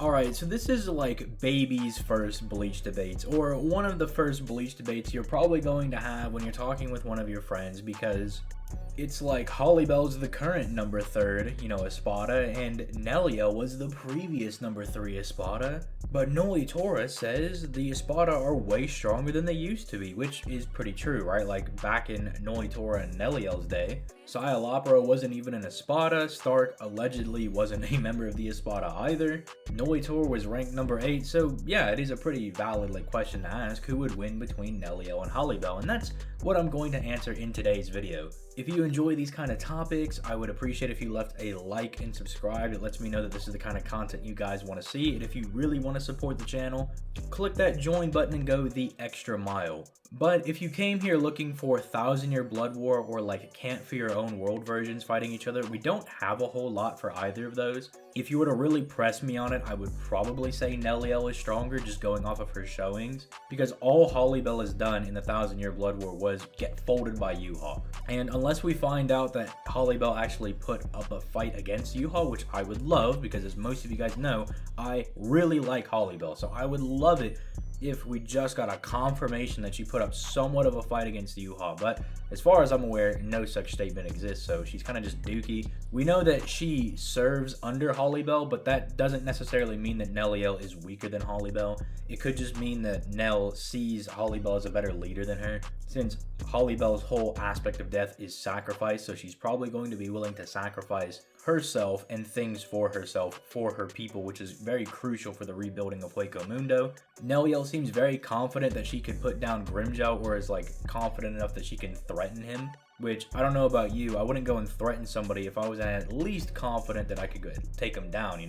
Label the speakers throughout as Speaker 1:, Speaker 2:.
Speaker 1: Alright, so this is like baby's first Bleach debates, or one of the first Bleach debates you're probably going to have when you're talking with one of your friends, because it's like Hallibel's the current number 3rd, Espada, and Nelliel was the previous number 3 Espada. But Nolitora says the Espada are way stronger than they used to be, which is pretty true, right? Like back in Nolitora and Nelliel's day, Sayalapro wasn't even an Espada, Stark allegedly wasn't a member of the Espada either, Nolitor was ranked number 8, so yeah, it is a pretty valid question to ask who would win between Nelliel and Hallibel, and that's what I'm going to answer in today's video. If you enjoy these kind of topics, I would appreciate if you left a like and subscribe. It lets me know that this is the kind of content you guys want to see, and if you really want to support the channel, click that join button and go the extra mile. But if you came here looking for 1000-Year Blood War or Can't For Your Own World versions fighting each other, we don't have a whole lot for either of those. If you were to really press me on it, I would probably say Nelliel is stronger just going off of her showings, because all Hallibel has done in the 1000-Year Blood War was get folded by Yuha. And unless we find out that Hallibel actually put up a fight against Yuha, which I would love, because as most of you guys know, I really like Hallibel, so I would love it if we just got a confirmation that she put up somewhat of a fight against Yuha, but as far as I'm aware, no such statement exists, so she's kind of just dookie. We know that she serves under Hallibel, but that doesn't necessarily mean that Nelliel is weaker than Hallibel. It could just mean that Nell sees Hallibel as a better leader than her, since Hallibel's whole aspect of death is sacrifice, so she's probably going to be willing to sacrifice herself and things for herself for her people, which is very crucial for the rebuilding of Hueco Mundo. Nelliel seems very confident that she could put down Grimmjow, or is confident enough that she can threaten him, which I don't know about you, I wouldn't go and threaten somebody if I was at least confident that I could go take him down,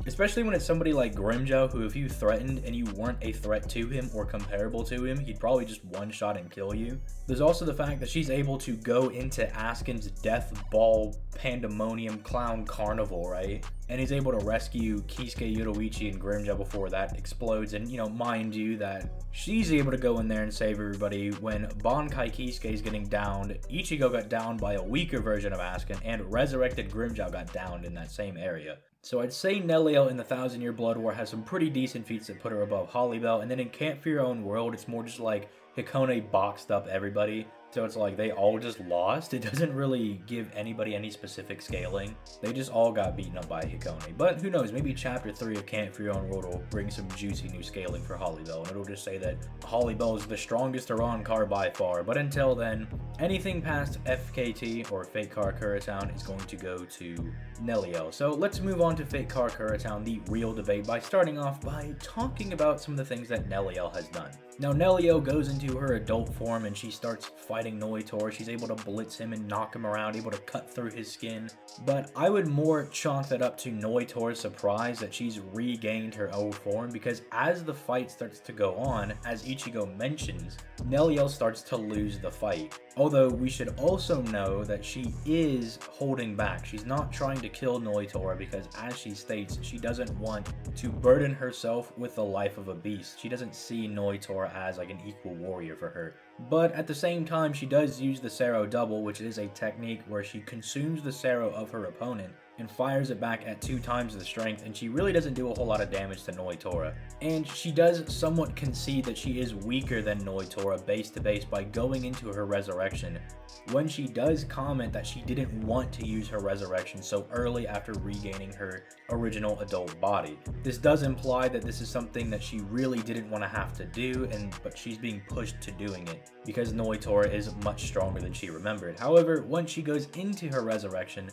Speaker 1: Especially when it's somebody like Grimmjow, who if you threatened and you weren't a threat to him or comparable to him, he'd probably just one-shot and kill you. There's also the fact that she's able to go into Askin's death ball pandemonium clown carnival, right? And he's able to rescue Kisuke, Yoruichi, and Grimmjow before that explodes, and mind you that she's able to go in there and save everybody when Bankai Kisuke is getting downed, Ichigo got downed by a weaker version of Askin, and resurrected Grimmjow got downed in that same area. So I'd say Nelliel in the 1000-Year Blood War has some pretty decent feats that put her above Hallibel, and then in Can't For Your Own World, it's more just Hikone boxed up everybody, so it's they all just lost. It doesn't really give anybody any specific scaling. They just all got beaten up by Hikone. But who knows, maybe Chapter 3 of Can't For Your Own World will bring some juicy new scaling for Hallibel, and it'll just say that Hallibel is the strongest Iran car by far. But until then, anything past FKT or Fate Car Kuratown is going to go to Nelliel. So let's move on to Fate Car Kuratown, the real debate, by starting off by talking about some of the things that Nelliel has done. Now, Nelliel goes into her adult form and she starts fighting Nolitor. She's able to blitz him and knock him around, able to cut through his skin. But I would more chalk that up to Nolitor's surprise that she's regained her old form, because as the fight starts to go on, as Ichigo mentions, Nelliel starts to lose the fight. Although we should also know that she is holding back. She's not trying to kill Nolitora because, as she states, she doesn't want to burden herself with the life of a beast. She doesn't see Nolitora as an equal warrior for her. But at the same time, she does use the Sero double, which is a technique where she consumes the Sero of her opponent and fires it back at 2 times the strength, and she really doesn't do a whole lot of damage to Nolitora. And she does somewhat concede that she is weaker than Nolitora base to base by going into her resurrection, when she does comment that she didn't want to use her resurrection so early after regaining her original adult body. This does imply that this is something that she really didn't want to have to do, but she's being pushed to doing it because Nolitora is much stronger than she remembered. However, once she goes into her resurrection,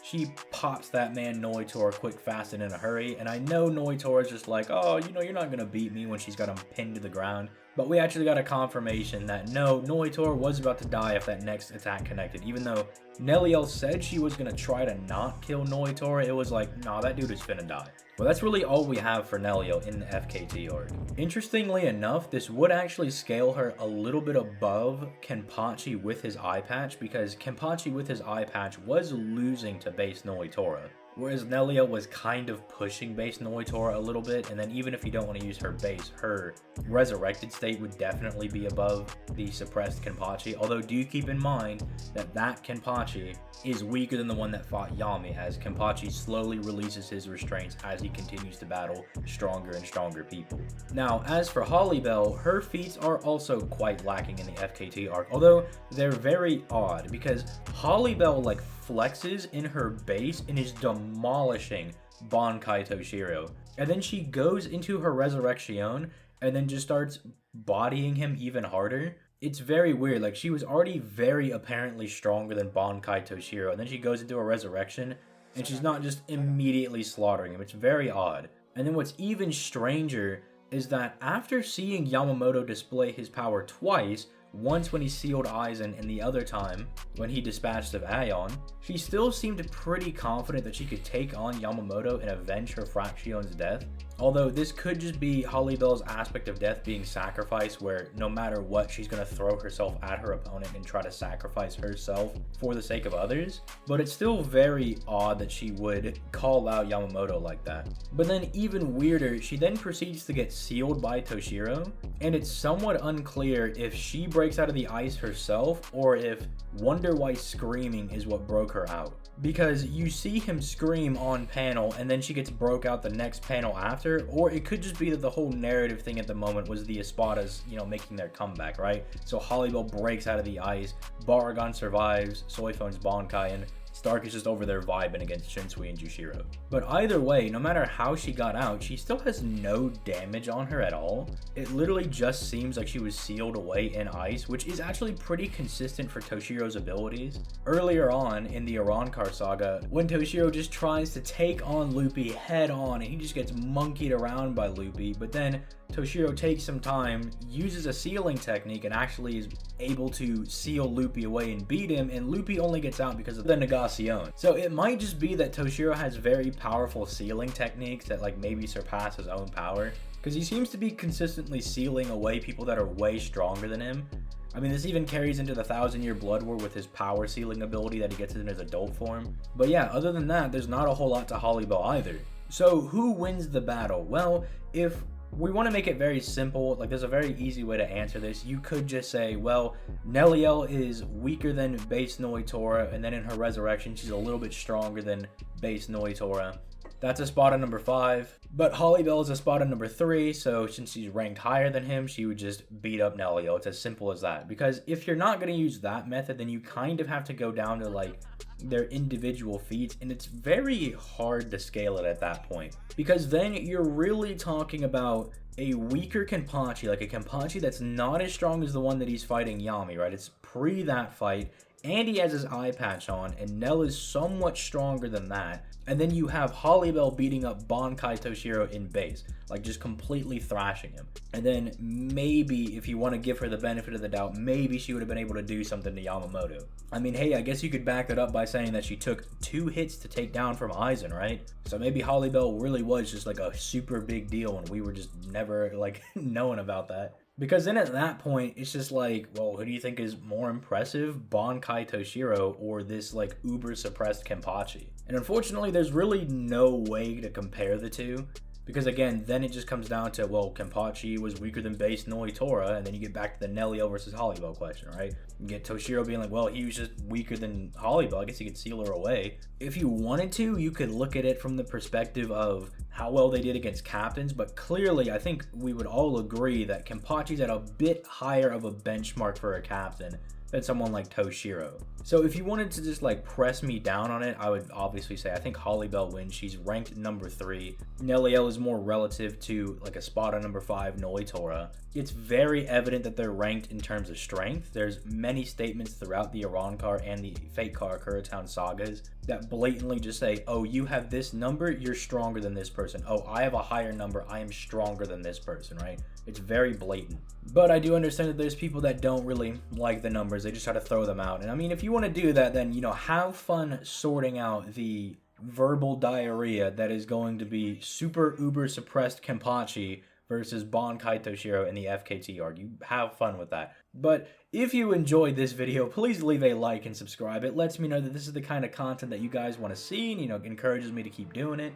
Speaker 1: she pops that man Nolitor quick, fast, and in a hurry, and I know Nolitor is just oh, you're not gonna beat me, when she's got him pinned to the ground. But we actually got a confirmation that no, Nolitor was about to die if that next attack connected. Even though Nelliel said she was gonna try to not kill Nolitor, it was nah, that dude is finna die. Well, that's really all we have for Nelliel in the FKT arc. Interestingly enough, this would actually scale her a little bit above Kenpachi with his eye patch, because Kenpachi with his eye patch was losing to base Nolitora. Whereas Nelliel was kind of pushing base Noitora a little bit, and then even if you don't want to use her base, her resurrected state would definitely be above the suppressed Kenpachi. Although do keep in mind that that Kenpachi is weaker than the one that fought Yami, as Kenpachi slowly releases his restraints as he continues to battle stronger and stronger people. Now, as for Hallibel, her feats are also quite lacking in the FKT arc, although they're very odd because Hallibel like flexes in her base and is demolishing Bankai Toshiro. And then she goes into her Resurrection and then just starts bodying him even harder. It's very weird. Like, she was already very apparently stronger than Bankai Toshiro, and then she goes into a Resurrection and she's not just immediately slaughtering him. It's very odd. And then what's even stranger is that after seeing Yamamoto display his power twice, once when he sealed Aizen and the other time when he dispatched of Aion, she still seemed pretty confident that she could take on Yamamoto and avenge her Fraction's death. Although this could just be Hallibel's aspect of death being sacrifice, where no matter what, she's going to throw herself at her opponent and try to sacrifice herself for the sake of others. But it's still very odd that she would call out Yamamoto like that. But then even weirder, she then proceeds to get sealed by Toshiro, and it's somewhat unclear if she breaks out of the ice herself or if Wonder White screaming is what broke her out. Because you see him scream on panel and then she gets broke out the next panel after, or it could just be that the whole narrative thing at the moment was the Espadas, making their comeback, right? So Hallibel breaks out of the ice, Baragon survives, Soifon's Bankai, and Stark is just over there vibing against Shinsui and Jushiro. But either way, no matter how she got out, she still has no damage on her at all. It literally just seems like she was sealed away in ice, which is actually pretty consistent for Toshiro's abilities. Earlier on in the Arrancar saga, when Toshiro just tries to take on Luffy head on and he just gets monkeyed around by Luffy, but then Toshiro takes some time, uses a sealing technique, and actually is able to seal Luffy away and beat him, and Luffy only gets out because of the Negacion. So it might just be that Toshiro has very powerful sealing techniques that maybe surpass his own power, because he seems to be consistently sealing away people that are way stronger than him. I mean, this even carries into the 1000-Year Blood War with his power sealing ability that he gets in his adult form. But yeah, other than that, there's not a whole lot to Hallibel either. So who wins the battle? Well, if we want to make it very simple, there's a very easy way to answer this. You could just say, well, Nelliel is weaker than base Noitora, and then in her resurrection, she's a little bit stronger than base Noitora. That's a spot on number 5. But Hallibel is a spot on number 3, so since she's ranked higher than him, she would just beat up Nelliel. It's as simple as that. Because if you're not going to use that method, then you kind of have to go down to their individual feats, and it's very hard to scale it at that point. Because then you're really talking about a weaker Kenpachi, like a Kenpachi that's not as strong as the one that he's fighting Yami, right? It's pre that fight, and he has his eye patch on, and Nell is somewhat stronger than that. And then you have Hallibel beating up Bankai Toshiro in base, just completely thrashing him. And then maybe, if you want to give her the benefit of the doubt, maybe she would have been able to do something to Yamamoto. I mean, hey, I guess you could back that up by saying that she took 2 hits to take down from Aizen, right? So maybe Hallibel really was just a super big deal and we were just never knowing about that. Because then at that point, it's just well, who do you think is more impressive, Bankai Toshiro or this uber suppressed Kenpachi? And unfortunately, there's really no way to compare the two. Because again, then it just comes down to, well, Kenpachi was weaker than base Noitora, and then you get back to the Nelliel versus Hallibel question, right? You get Toshiro being well, he was just weaker than Hallibel. I guess he could seal her away. If you wanted to, you could look at it from the perspective of how well they did against captains, but clearly, I think we would all agree that Kenpachi's at a bit higher of a benchmark for a captain than someone like Toshiro. So if you wanted to just press me down on it, I would obviously say I think Hallibel wins. She's ranked number 3. Nelliel is more relative to a spot on number 5, Noitora. It's very evident that they're ranked in terms of strength. There's many statements throughout the Arrancar and the Fate Car Kuratown sagas that blatantly just say, oh, you have this number, you're stronger than this person. Oh, I have a higher number, I am stronger than this person, right? It's very blatant. But I do understand that there's people that don't really like the numbers. They just try to throw them out. And I mean, if you want to do that, then, have fun sorting out the verbal diarrhea that is going to be super uber suppressed Kenpachi versus Bankai Toshiro in the FKT arc. You have fun with that. But if you enjoyed this video, please leave a like and subscribe. It lets me know that this is the kind of content that you guys want to see and, encourages me to keep doing it.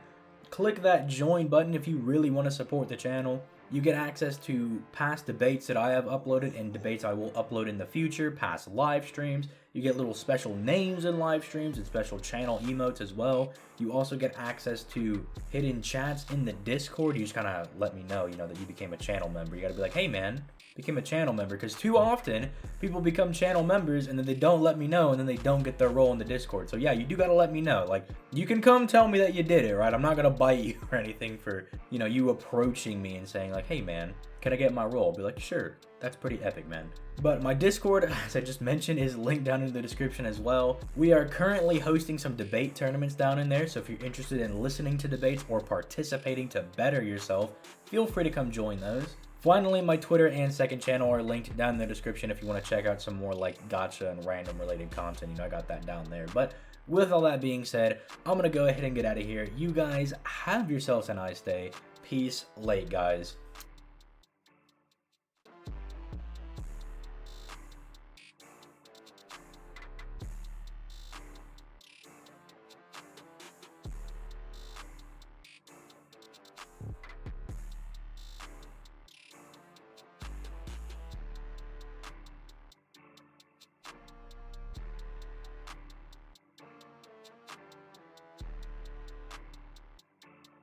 Speaker 1: Click that join button if you really want to support the channel. You get access to past debates that I have uploaded and debates I will upload in the future, past live streams. You get little special names in live streams and special channel emotes as well. You also get access to hidden chats in the Discord. You just kind of let me know, that you became a channel member. You got to be like, hey man, became a channel member, because too often people become channel members and then they don't let me know and then they don't get their role in the Discord. So yeah, you do gotta let me know. Like, you can come tell me that you did it, right? I'm not gonna bite you or anything for, you approaching me and saying like, hey man, can I get my role? I'll be like, sure. That's pretty epic, man. But my Discord, as I just mentioned, is linked down in the description as well. We are currently hosting some debate tournaments down in there, so if you're interested in listening to debates or participating to better yourself, feel free to come join those. Finally, my Twitter and second channel are linked down in the description if you want to check out some more like gacha and random related content. I got that down there. But with all that being said, I'm going to go ahead and get out of here. You guys have yourselves a nice day. Peace late, guys.